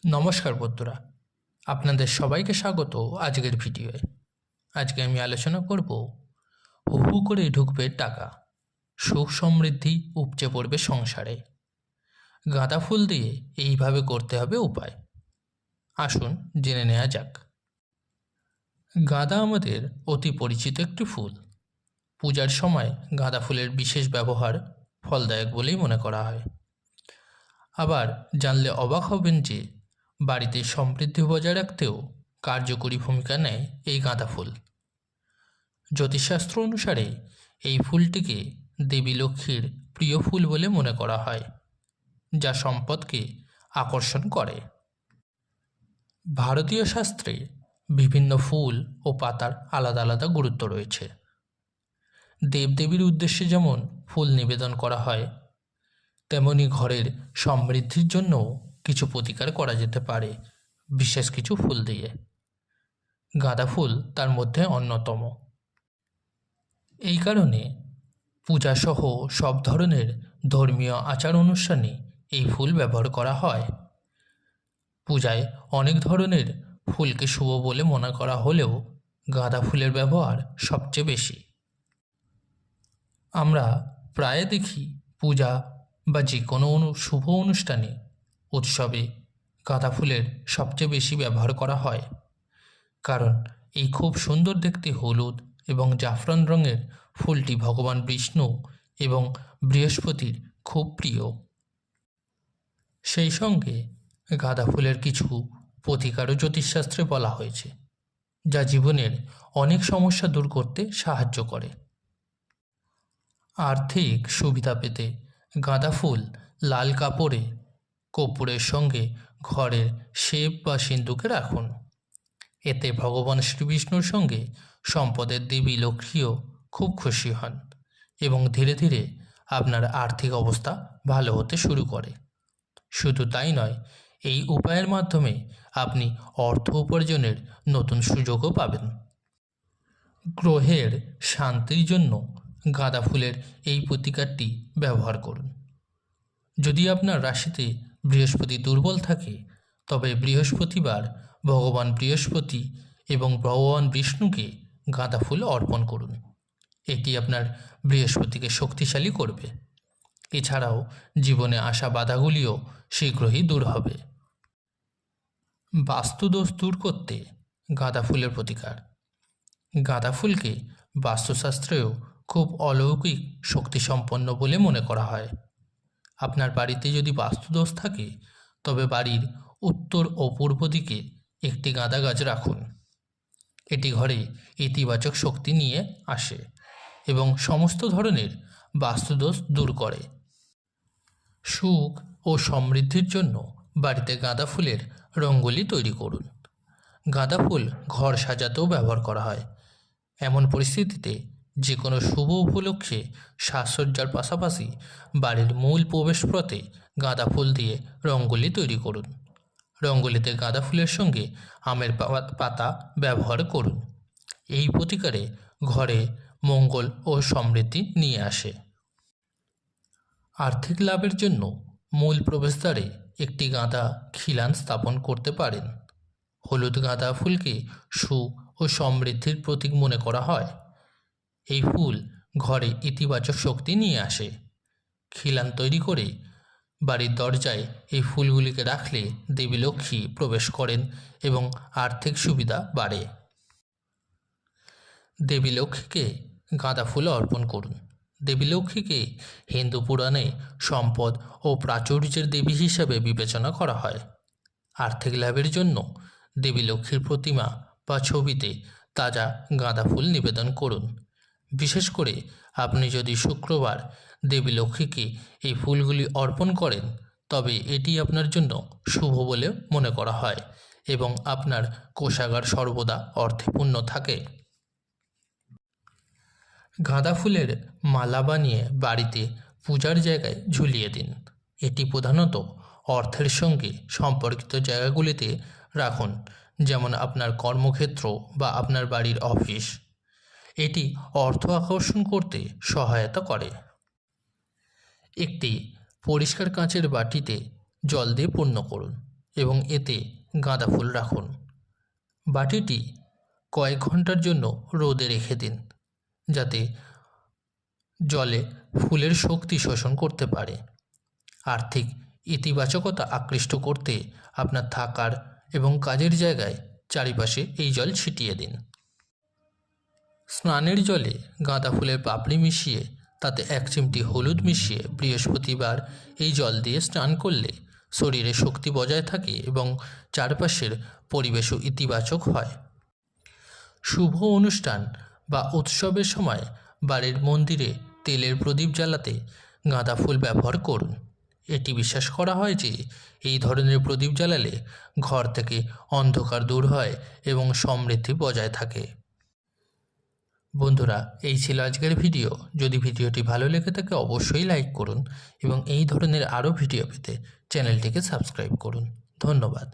নমস্কার বন্ধুরা, আপনাদের সবাইকে স্বাগত আজকের ভিডিওয়ে। আজকে আমি আলোচনা করব হু হু করে ঢুকবে টাকা, সুখ সমৃদ্ধি উপচে পড়বে সংসারে। গাঁদা ফুল দিয়ে এইভাবে করতে হবে উপায়। আসুন জেনে নেওয়া যাক। গাঁদা আমাদের অতি পরিচিত একটি ফুল। পূজার সময় গাঁদা ফুলের বিশেষ ব্যবহার ফলদায়ক বলেই মনে করা হয়। আবার জানলে অবাক হবেন যে বাড়িতে সমৃদ্ধি বজায় রাখতেও কার্যকরী ভূমিকা নেয় এই গাঁদা ফুল। জ্যোতিষশাস্ত্র অনুসারে এই ফুলটিকে দেবী লক্ষ্মীর প্রিয় ফুল বলে মনে করা হয়, যা সম্পদকে আকর্ষণ করে। ভারতীয় শাস্ত্রে বিভিন্ন ফুল ও পাতার আলাদা আলাদা গুরুত্ব রয়েছে। দেবদেবীর উদ্দেশ্যে যেমন ফুল নিবেদন করা হয়, তেমনি ঘরের সমৃদ্ধির জন্যও কিছু প্রতিকার করা যেতে পারে বিশেষ কিছু ফুল দিয়ে। গাঁদা ফুল তার মধ্যে অন্যতম। এই কারণে পূজাসহ সব ধরনের ধর্মীয় আচার অনুষ্ঠানে এই ফুল ব্যবহার করা হয়। পূজায় অনেক ধরনের ফুলকে শুভ বলে মনে করা হলেও গাঁদা ফুলের ব্যবহার সবচেয়ে বেশি। আমরা প্রায় দেখি পূজা বা যে কোনো শুভ অনুষ্ঠানে, উৎসবে গাঁদা ফুলের সবচেয়ে বেশি ব্যবহার করা হয়, কারণ এই খুব সুন্দর দেখতে হলুদ এবং জাফরান রঙের ফুলটি ভগবান বিষ্ণু এবং বৃহস্পতির খুব প্রিয়। সেই সঙ্গে গাঁদা ফুলের কিছু প্রতিকারও জ্যোতিষশাস্ত্রে বলা হয়েছে, যা জীবনের অনেক সমস্যা দূর করতে সাহায্য করে। আর্থিক সুবিধা পেতে গাঁদা ফুল লাল কাপড়ে কর্পূরের সঙ্গে ঘরের সেব বা সিন্দুকে রাখুন। এতে ভগবান শ্রীবিষ্ণুর সঙ্গে সম্পদের দেবী লক্ষ্মীও খুব খুশি হন এবং ধীরে ধীরে আপনার আর্থিক অবস্থা ভালো হতে শুরু করে। শুধু তাই নয়, এই উপায়ের মাধ্যমে আপনি অর্থ উপার্জনের নতুন সুযোগও পাবেন। গ্রহের শান্তির জন্য গাঁদা ফুলের এই প্রতিকারটি ব্যবহার করুন। যদি আপনার রাশিতে বৃহস্পতি দুর্বল থাকে, তবে বৃহস্পতিবার ভগবান বৃহস্পতি এবং ভগবান বিষ্ণুকে গাঁদা ফুল অর্পণ করুন। এটি আপনার বৃহস্পতিকে শক্তিশালী করবে। এছাড়াও জীবনে আসা বাধাগুলিও শীঘ্রই দূর হবে। বাস্তুদোষ দূর করতে গাঁদা ফুলের প্রতিকার। গাঁদা ফুলকে বাস্তুশাস্ত্রেও খুব অলৌকিক শক্তিসম্পন্ন বলে মনে করা হয়। আপনার বাড়িতে যদি বাস্তুদোষ থাকে, তবে বাড়ির উত্তর ও পূর্ব দিকে একটি গাঁদা গাছ রাখুন। এটি ঘরে ইতিবাচক শক্তি নিয়ে আসে এবং সমস্ত ধরনের বাস্তুদোষ দূর করে। সুখ ও সমৃদ্ধির জন্য বাড়িতে গাঁদা ফুলের রঙ্গোলি তৈরি করুন। গাঁদা ফুল ঘর সাজাতেও ব্যবহার করা হয়। এমন পরিস্থিতিতে যে কোনো শুভ উপলক্ষে সাজসজ্জার পাশাপাশি বাড়ির মূল প্রবেশপথে গাঁদা ফুল দিয়ে রঙ্গোলি তৈরি করুন। রঙ্গোলিতে গাঁদা ফুলের সঙ্গে আমের পাতা ব্যবহার করুন। এই প্রতিকারে ঘরে মঙ্গল ও সমৃদ্ধি নিয়ে আসে। আর্থিক লাভের জন্য মূল প্রবেশদ্বারে একটি গাঁদা খিলান স্থাপন করতে পারেন। হলুদ গাঁদা ফুলকে সুখ ও সমৃদ্ধির প্রতীক মনে করা হয়। এই ফুল ঘরে ইতিবাচক শক্তি নিয়ে আসে। খিলান তৈরি করে বাড়ির দরজায় এই ফুলগুলিকে রাখলে দেবী লক্ষ্মী প্রবেশ করেন এবং আর্থিক সুবিধা বাড়ে। দেবী লক্ষ্মীকে গাঁদা ফুল অর্পণ করুন। দেবী লক্ষ্মীকে হিন্দু পুরাণে সম্পদ ও প্রাচুর্যের দেবী হিসাবে বিবেচনা করা হয়। আর্থিক লাভের জন্য দেবী লক্ষ্মীর প্রতিমা বা ছবিতে তাজা গাঁদা ফুল নিবেদন করুন। বিশেষ করে আপনি যদি শুক্রবার দেবী লক্ষ্মীকে এই ফুলগুলি অর্পণ করেন, তবে এটি আপনার জন্য শুভ বলে মনে করা হয় এবং আপনার কোষাগার সর্বদা অর্থে পূর্ণ থাকে। গাঁদা ফুলের মালা বানিয়ে বাড়িতে পূজার জায়গায় ঝুলিয়ে দিন। এটি প্রধানত অর্থের সঙ্গে সম্পর্কিত জায়গাগুলিতে রাখুন, যেমন আপনার কর্মক্ষেত্র বা আপনার বাড়ির অফিস। এটি অর্থ আকর্ষণ করতে সহায়তা করে। একটি পরিষ্কার কাঁচের বাটিতে জল দিয়ে পূর্ণ করুন এবং এতে গাঁদা ফুল রাখুন। বাটিটি কয়েক ঘন্টার জন্য রোদে রেখে দিন, যাতে জলে ফুলের শক্তি শোষণ করতে পারে। আর্থিক ইতিবাচকতা আকৃষ্ট করতে আপনার থাকার এবং কাজের জায়গায় চারিপাশে এই জল ছিটিয়ে দিন। স্নানের জলে গাঁদা ফুলের পাপড়ি মিশিয়ে তাতে 1 চিমটি হলুদ মিশিয়ে বৃহস্পতিবার এই জল দিয়ে স্নান করলে শরীরে শক্তি বজায় থাকে এবং চারপাশের পরিবেশও ইতিবাচক হয়। শুভ অনুষ্ঠান বা উৎসবের সময় বাড়ির মন্দিরে তেলের প্রদীপ জ্বালাতে গাঁদা ফুল ব্যবহার করুন। এটি বিশ্বাস করা হয় যে এই ধরনের প্রদীপ জ্বালালে ঘর থেকে অন্ধকার দূর হয় এবং সমৃদ্ধি বজায় থাকে। বন্ধুরা, এই ছিল আজকের ভিডিও। যদি ভিডিওটি ভালো লেগে থাকে অবশ্যই লাইক করুন এবং এই ধরনের আরও ভিডিও পেতে চ্যানেলটিকে সাবস্ক্রাইব করুন। ধন্যবাদ।